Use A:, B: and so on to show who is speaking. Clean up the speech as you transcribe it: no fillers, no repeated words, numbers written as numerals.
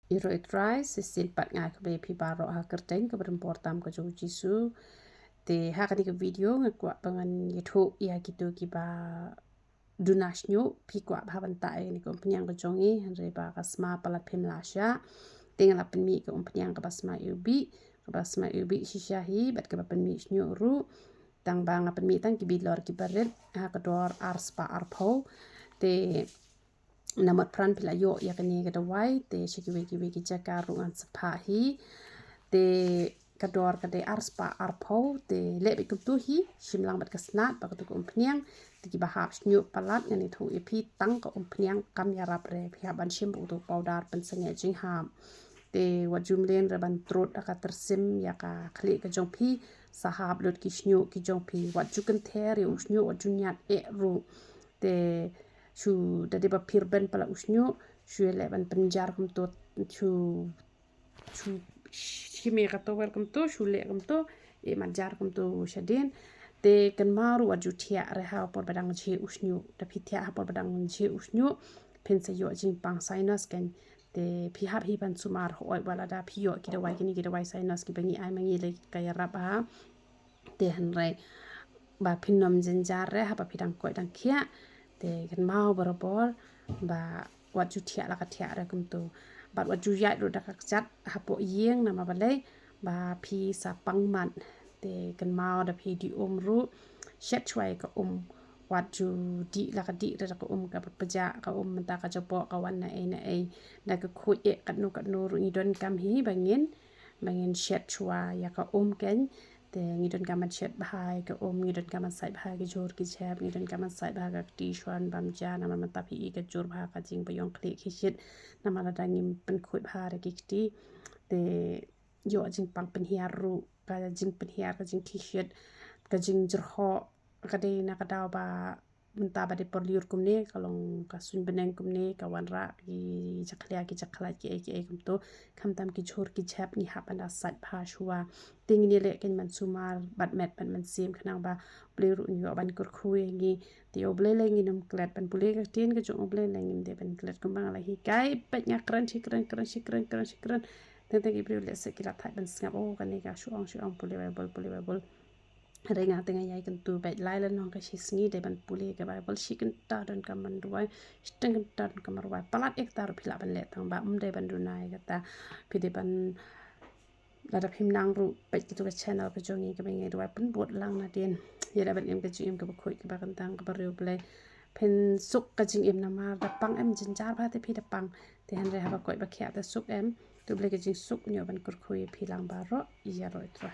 A: Iroitrai sisil pat nga kabe pi baro ha kerteng ke beremportam ke jo jisu te ha kani ke video ngakwa pangan yetho ya gitu ki ba dunasnyo pi kwa ba banta ni ko penyang ke jongi re ba kasma palat pim lasya tingala penmi ke penyang ke basma ubi shishahi bat ke penmi snyo ru tang bang penmi tang ki bilor ki baret ha kedor arspa arpo te namat pran pila yo ya kani kada wai te shikiwe ki jakaru an sapahi te kador kade arspa arpo te lebe kumtuhi shimlang bat kasnat ba katu umpniang te ki bahap snyu palat ngani thu ipi tang ko umpniang kam yarap re pia ban shim bu tu powder pen senge jing ham te wajumlen raban trot aka tersim ya ka khli ka jongpi sahab lot ki snyu ki jongpi wajukan ther yo snyu wajunyat e ru te chu dade ba pirben pala usnyo chu leban penjar kum to chu shime kato welcome to chu le kum to e manjar kum to shaden te kan maru aju thia re ha por badang che usnyo da phithia ha por badang che usnyo pensa yo jing pang sinus kan te phi hab hi ban sumar oi wala da phi yo ki da wai ki da wai sinus ki bangi ai mangi le kaya raba te han rai ba phinom jinjar re ha ba phidang koi dang khia te kan mau barabor ba waju thia la ka thia ra kum to bat waju ya ro da ka chat ha po yeng na ma balai ba phi sa pangman te kan mau da phi di ru shet chwai ka waju di la ka di ra ka ka paja ka ta ka japo ka wan na ai na ka khu e kat no ru ni don kam hi bangin shet chwa ya ka ken te ngidon kaman chat bahai ke ngidon kaman sai bahai ke jor ki chap ngidon kaman sai bahai ka ti shwan bam ja na man ta phi ke jor bahai ka jing bayong kli ki shit na mala dangim pen khoi bahai ki ti te yo jing pang pen hiar ru ka jing pen hiar ka jing t-shirt ka jing jerho ka de na ka daw ba menta ba de porliur kumne kalong ka sun beneng kumne ka wanra ki jaklia ki jakla ki kum to kham tam ki jor ki chap ni ha panda sat pha shwa ting ni le ken man sumar bat met pan man sim khnang ba bleru ni yo ban kur khui ngi ti oble le ngi num klet pan pule ka tin ka jong oble le ngi de ban klet kum bang la hi kai pat nya kran chikran ten te ki bre le se ki la thai ban snap o kan ni ka shuang pule bol renga tenga yai kan tu bet lai lan hong ka shisngi de ban pule ka ba bol shikin ta dan ka man ruai steng ta dan ka ruai palat ek tar phila ban le tang ba de ban dunai ka ta phi de ban la da phim nang ru bet ki tu ka channel ka jongi ka bengi ruai pun bot lang na den ye da ban em ka jim ka ba khoi ka ba kan tang ka ba riu ple pen suk ka jing em na ma da pang em jin jar ba te phi da pang te han re ha ba koi ba khya da suk em tu ble ka jing suk nyo ban kur khoi phi lang ba ro ya ro tra